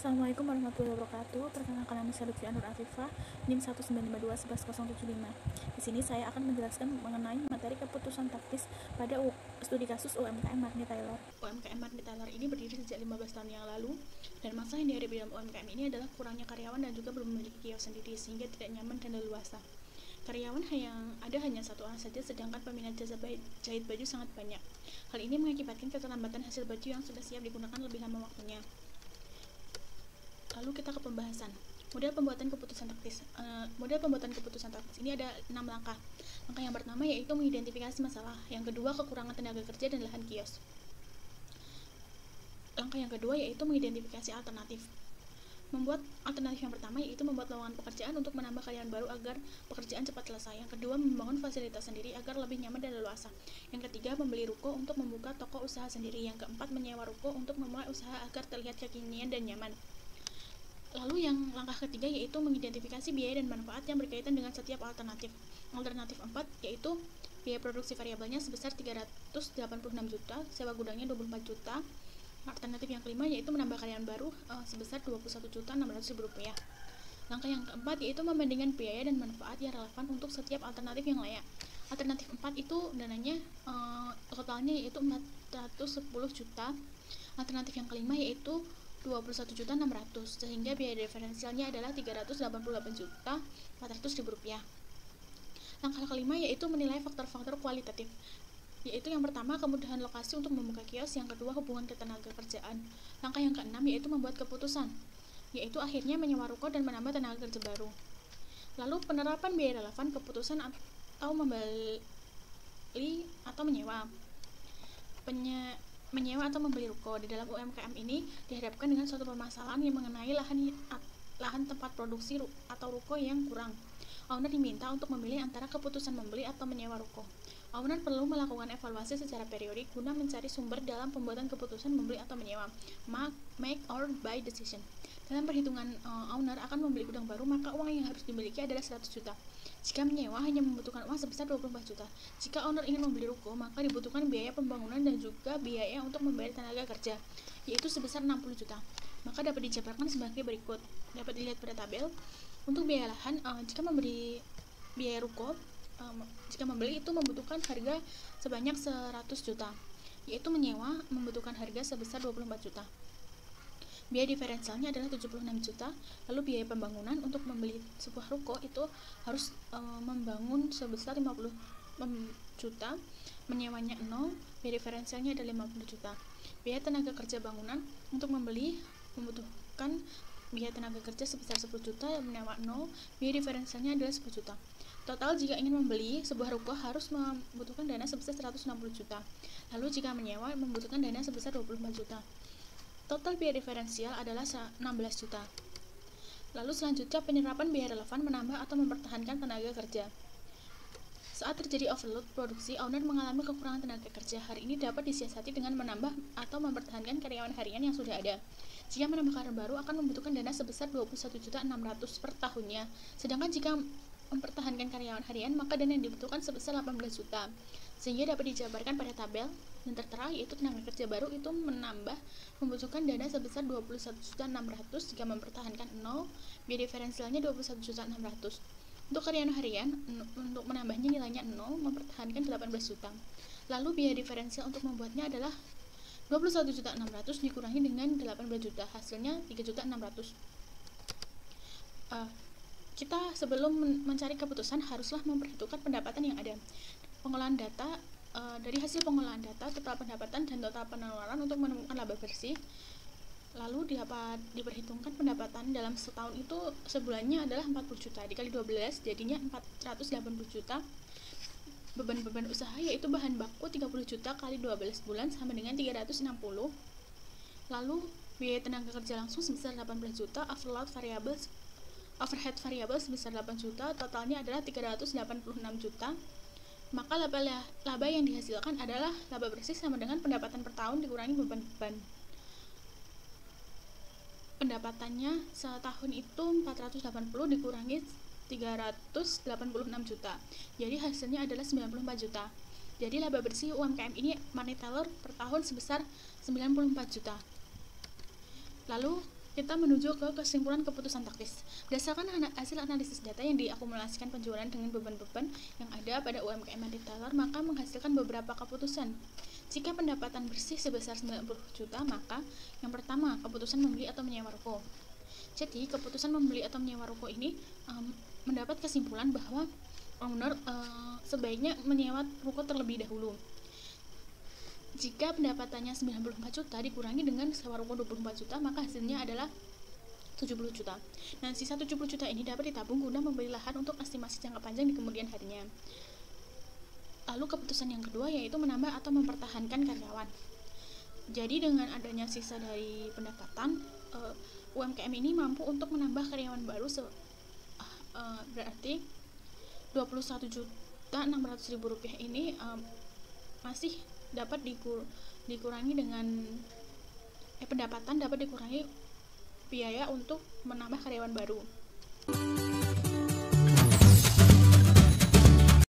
Assalamualaikum warahmatullahi wabarakatuh. Perkenalkan, nama saya Lutfi Anur Afifah, NIM 192111075. Di sini saya akan menjelaskan mengenai materi keputusan taktis pada studi kasus UMKM Marni Taylor. UMKM Marni Taylor ini berdiri sejak 15 tahun yang lalu, dan masalah yang dihadapi dalam UMKM ini adalah kurangnya karyawan dan juga belum memiliki kios sendiri, sehingga tidak nyaman dan leluasa. Karyawan yang ada hanya satu orang saja, sedangkan peminat jasa jahit baju sangat banyak. Hal ini mengakibatkan keterlambatan hasil baju yang sudah siap digunakan lebih lama waktunya. Lalu kita ke pembahasan. Model pembuatan keputusan taktis. Model pembuatan keputusan taktis ini ada 6 langkah. Langkah yang pertama yaitu mengidentifikasi masalah. Yang kedua, kekurangan tenaga kerja dan lahan kios. Langkah yang kedua yaitu mengidentifikasi alternatif. Membuat alternatif yang pertama yaitu membuat lowongan pekerjaan untuk menambah karyawan baru agar pekerjaan cepat selesai. Yang kedua, membangun fasilitas sendiri agar lebih nyaman dan leluasa. Yang ketiga, membeli ruko untuk membuka toko usaha sendiri. Yang keempat, menyewa ruko untuk memulai usaha agar terlihat kekinian dan nyaman. Lalu yang langkah ketiga yaitu mengidentifikasi biaya dan manfaat yang berkaitan dengan setiap alternatif. Alternatif 4 yaitu biaya produksi variabelnya sebesar 386 juta, sewa gudangnya 24 juta. Alternatif yang kelima yaitu menambah karyawan baru sebesar 21.600.000 rupiah. Langkah yang keempat yaitu membandingkan biaya dan manfaat yang relevan untuk setiap alternatif yang layak. Alternatif 4 itu dananya totalnya yaitu 410 juta. Alternatif yang kelima yaitu 21.600.000, sehingga biaya diferensialnya adalah 388.400.000 rupiah. Langkah kelima yaitu menilai faktor-faktor kualitatif, yaitu yang pertama kemudahan lokasi untuk membuka kios, yang kedua hubungan ketenaga kerjaan. Langkah yang keenam yaitu membuat keputusan, yaitu akhirnya menyewa ruko dan menambah tenaga kerja baru. Lalu penerapan biaya relevan keputusan atau membeli atau menyewa. Menyewa atau membeli ruko di dalam UMKM ini dihadapkan dengan suatu permasalahan yang mengenai lahan tempat produksi atau ruko yang kurang. Owner diminta untuk memilih antara keputusan membeli atau menyewa ruko. Owner perlu melakukan evaluasi secara periodik guna mencari sumber dalam pembuatan keputusan membeli atau menyewa. Make or buy decision. Dalam perhitungan owner akan membeli gudang baru, maka uang yang harus dimiliki adalah 100 juta. Jika menyewa hanya membutuhkan uang sebesar 24 juta. Jika owner ingin membeli ruko, maka dibutuhkan biaya pembangunan dan juga biaya untuk membayar tenaga kerja, yaitu sebesar 60 juta. Maka dapat dijabarkan sebagai berikut. Dapat dilihat pada tabel. Untuk biaya lahan, jika membeli biaya ruko, jika membeli itu membutuhkan harga sebanyak 100 juta, yaitu menyewa membutuhkan harga sebesar 24 juta. Biaya diferensialnya adalah 76 juta. Lalu biaya pembangunan untuk membeli sebuah ruko itu harus membangun sebesar 50 juta, menyewanya 0, biaya diferensialnya adalah 50 juta. Biaya tenaga kerja bangunan untuk membeli membutuhkan biaya tenaga kerja sebesar 10 juta, menyewa 0, biaya diferensialnya adalah 10 juta. Total jika ingin membeli sebuah ruko harus membutuhkan dana sebesar 160 juta. Lalu jika menyewa membutuhkan dana sebesar 24 juta. Total biaya diferensial adalah 16 juta. Lalu selanjutnya penyerapan biaya relevan menambah atau mempertahankan tenaga kerja. Saat terjadi overload produksi, owner mengalami kekurangan tenaga kerja. Hal ini dapat disiasati dengan menambah atau mempertahankan karyawan harian yang sudah ada. Jika menambah karyawan baru akan membutuhkan dana sebesar 21.600.000 per tahunnya. Sedangkan jika mempertahankan karyawan harian, maka dana yang dibutuhkan sebesar 18 juta. Sehingga dapat dijabarkan pada tabel yang tertera, yaitu tenaga kerja baru itu membutuhkan dana sebesar 21.600.000 jika mempertahankan 0, biaya diferensialnya 21.600.000. Untuk karyawan harian, untuk menambahnya nilainya 0, mempertahankan 18 juta. Lalu biaya diferensial untuk membuatnya adalah 21.600.000 dikurangi dengan 18 juta, hasilnya 3.600.000. Kita sebelum mencari keputusan haruslah memperhitungkan pendapatan yang ada. Pengolahan data, dari hasil pengolahan data, total pendapatan dan total pengeluaran untuk menemukan laba bersih. Lalu dapat diperhitungkan pendapatan dalam setahun itu sebulannya adalah 40 juta, dikali 12 jadinya 480 juta. Beban usaha yaitu bahan baku 30 juta kali 12 bulan sama dengan 360. Lalu biaya tenaga kerja langsung sebesar 18 juta, overhead variabel sebesar 8 juta, totalnya adalah 386 juta. Maka laba yang dihasilkan adalah laba bersih sama dengan pendapatan per tahun dikurangi beban. Pendapatannya setahun itu 480 dikurangi 386 juta. Jadi hasilnya adalah 94 juta. Jadi laba bersih UMKM ini Marni Taylor per tahun sebesar 94 juta. Lalu kita menuju ke kesimpulan keputusan taktis. Berdasarkan hasil analisis data yang diakumulasikan penjualan dengan beban-beban yang ada pada UMKM retailer, maka menghasilkan beberapa keputusan. Jika pendapatan bersih sebesar 90 juta, maka yang pertama, keputusan membeli atau menyewa ruko. Jadi, keputusan membeli atau menyewa ruko ini mendapat kesimpulan bahwa owner sebaiknya menyewa ruko terlebih dahulu. Jika pendapatannya 94 juta dikurangi dengan sewa ruko 24 juta, maka hasilnya adalah 70 juta. Nah, sisa 70 juta ini dapat ditabung guna membeli lahan untuk estimasi jangka panjang di kemudian harinya. Lalu keputusan yang kedua yaitu menambah atau mempertahankan karyawan. Jadi dengan adanya sisa dari pendapatan, UMKM ini mampu untuk menambah karyawan baru berarti 21.600.000 rupiah ini masih dapat dikurangi dengan pendapatan dapat dikurangi biaya untuk menambah karyawan baru.